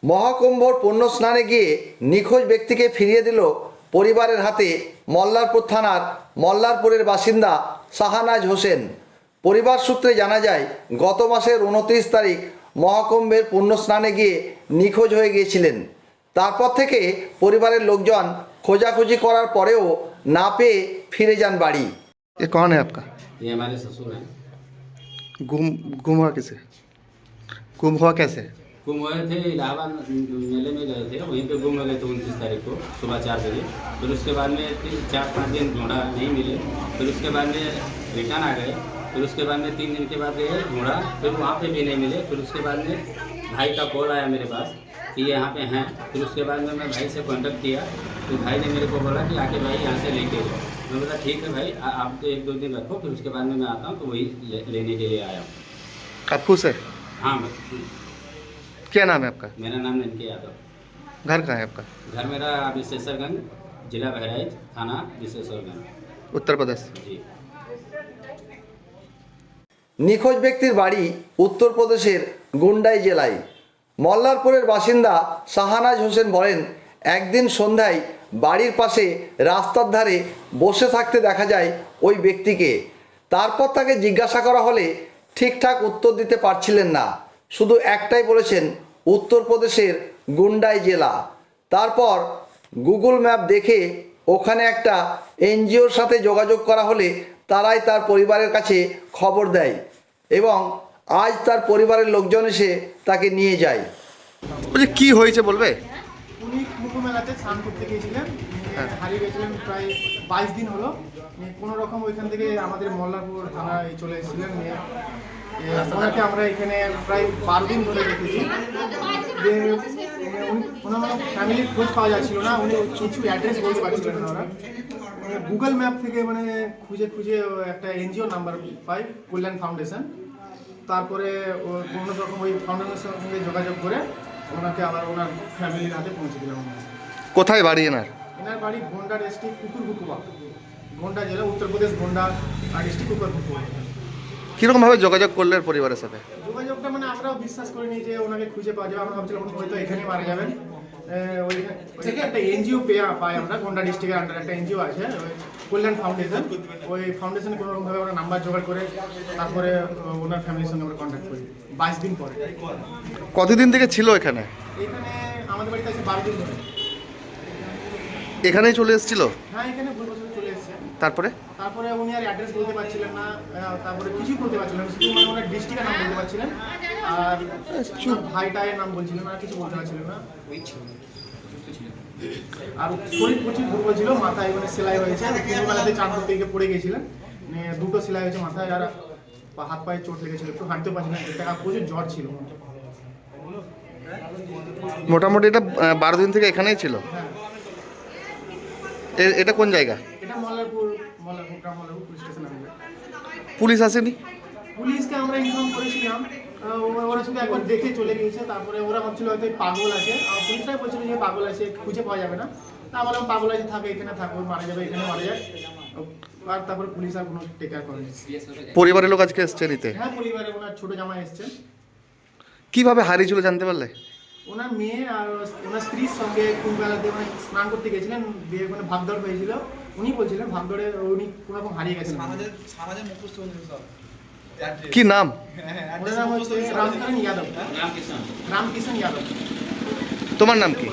মহাকুম্ভর পুণ্যস্নানে গিয়ে নিখোঁজ ব্যক্তিকে ফিরিয়ে দিল পরিবারের হাতে মল্লারপুর থানার মল্লারপুরের বাসিন্দা শাহানাজ হোসেন। পরিবার সূত্রে জানা যায়, গত মাসের 29 তারিখ মহাকুম্ভের পুণ্যস্নানে গিয়ে নিখোঁজ হয়ে গিয়েছিলেন। তারপর থেকে পরিবারের লোকজন খোঁজাখুঁজি করার পরেও না পেয়ে ফিরে যান বাড়ি। ये कौन है आपका? ये हमारे ससुर हैं। गुम हुआ किसे? गुम हुआ कैसे? गुम हुए थे इलाहाबाद मेले में गए थे, वहीं पे गुम हो गए थे 29 तारीख को सुबह 4 बजे। फिर उसके बाद में 4-5 दिन ढूंढा, नहीं मिले। फिर उसके बाद में रिटर्न आ गए। फिर उसके बाद में 3 दिन के बाद गए ढूंढा, फिर वहाँ पे भी नहीं मिले। फिर उसके बाद में भाई का कॉल आया मेरे पास कि ये यहाँ पे हैं। फिर उसके बाद में मैं भाई से कॉन्टेक्ट किया, तो भाई ने मेरे को बोला कि आके भाई यहाँ से लेके जाओ। मैं बोला ठीक है भाई, आप तो 1-2 दिन रखो, फिर उसके बाद में मैं आता हूँ। तो वही लेने के लिए आया हूँ। आप खुश है? हाँ मैं क्या नाम है आपका? मेरा नाम ननके यादव। घर कहाँ है आपका? घर मेरा विशेषरगंज, जिला बहराइच, थाना विशेषरगंज, उत्तर प्रदेश। जी। নিখোঁজ ব্যক্তির বাড়ি উত্তরপ্রদেশের গুন্ডাই জেলায়। মল্লারপুরের বাসিন্দা শাহানাজ হোসেন বলেন, একদিন সন্ধ্যায় বাড়ির পাশে রাস্তার ধারে বসে থাকতে দেখা যায় ওই ব্যক্তিকে। তারপর তাকে জিজ্ঞাসা করা হলে ঠিকঠাক উত্তর দিতে পারছিলেন না, শুধু একটাই বলেছেন উত্তরপ্রদেশের গুন্ডাই জেলা। তারপর গুগল ম্যাপ দেখে ওখানে একটা এনজিওর সাথে যোগাযোগ করা হলে তারাই তার পরিবারের কাছে খবর দেয় এবং আজ তার পরিবারের লোকজন এসে তাকে নিয়ে যায়। বলছি কি হয়েছে বলবে? উনি কুম্ভ মেলাতে স্নান করতে গিয়েছিলেন, হারিয়ে গেছিলেন প্রায় 22 দিন হলো। কোনো রকম ওইখান থেকে আমাদের মল্লারপুর থানায় চলে এসেছিলেন। ওনাকে আমরা এখানে প্রায় 12 দিন ধরে দেখেছি। ওনার ফ্যামিলির খোঁজ পাওয়া যাচ্ছিল না, উনি কিছু অ্যাড্রেস বলতে পারছিলেন না। ওরা গুগল ম্যাপ থেকে খুঁজে খুঁজে একটা এনজিও নাম্বার পাই, কল্যাণ ফাউন্ডেশন। তারপরে কোনো রকম ওই ফাউন্ডেশনের সঙ্গে যোগাযোগ করে ওনাকে আবার ওনার ফ্যামিলির হাতে পৌঁছে দিলাম। কোথায় বাড়ি এনার? এনার বাড়ি গোন্ডা ডিস্ট্রিক্ট কুকুরগুকুবা, গোন্ডা জেলা, উত্তরপ্রদেশ, গোন্ডা ডিস্ট্রিক্ট কুকুরগুকুবা। কীরকমভাবে যোগাযোগ করলেন পরিবারের সাথে? যোগাযোগটা আমরাও বিশ্বাস করিনি যে ওনাকে খুঁজে পাওয়া যাবে। আমরা ভাবছিলাম উনি হয়তো এখানেই মারা যাবেন। ওই একটা এনজিও পাই আমরা, গোন্ডা ডিস্ট্রিক্টের আন্ডার একটা এনজিও আছে, ওই কল্যাণ ফাউন্ডেশন। ওই ফাউন্ডেশনে কোনোরকমভাবে আমরা নাম্বার জোগাড় করে তারপরে ওনার ফ্যামিলির সঙ্গে আমরা কন্ট্যাক্ট করি 22 দিন পরে। কতদিন থেকে ছিল এখানে? এখানে আমাদের বাড়িতে আছে 12 দিন ধরে। এখানেই চলে এসেছিল? হ্যাঁ, এখানে ভুল বছর চলে এসেছে। তারপরে উনি আর অ্যাড্রেস বলতে পারছিলেন না, তারপরে কিছুই বলতে পারছিলেন না, শুধু ওনার ডিস্ট্রিক্টের নাম বলতে পারছিলেন আর ভাইটায়ের নাম বলছিলেন, আর কিছু বলতে পারছিলেন না। আর শরীর প্রচুর দুর্বল ছিল, মাথায় সেলাই হয়েছে, কুম্ভমেলাতে চান করতে গিয়ে পড়ে গিয়েছিলেন, 2টো সেলাই হয়েছে মাথায়, আর হাত পায়ে চোট লেগেছিল, একটু হাঁটতে পারছি না, প্রচুর জ্বর ছিল। মোটামুটি এটা 12 দিন থেকে এখানেই ছিল? হ্যাঁ। এটা কোন জায়গা? এটা মল্লারপুর পুলিশ স্টেশন। পুলিশ আসেনি? পুলিশকে আমরা ইনফর্ম করেছিলাম, ওরা শুধু একবার দেখে চলে গিয়েছে। তারপরে ওরা ভাবছিল হয়তো পাগল আছে, পুলিশরাই বলছিল যে পাগল আছে, খুঁজে পাওয়া যাবে না। তা বললাম পাগল আছে, থাকে এখানে থাকবে, মারা যাবে এখানে মারা যায়। আর তারপরে পুলিশ আর কোনো টেক কেয়ার করেনি। পরিবারের লোক আজকে এসছে নিতে? হ্যাঁ, পরিবারে ওনার ছোট জামাই এসছেন। কিভাবে হারিয়েছিল জানতে পারলে? ওনার মেয়ে আর ওনার স্ত্রীর সঙ্গে কুম্ভমেলাতে স্নান করতে গেছিলেন, দিয়ে ওখানে ভাগদৌড় হয়েছিল। উনি বলছিলেন ভাগদৌড়ে উনি কোনো রকম হারিয়ে গেছেন। কি নাম? ওনার নাম হচ্ছে রামকিষণ যাদব। रामकिशन। রামকিষণ যাদব। তোমার নাম কি?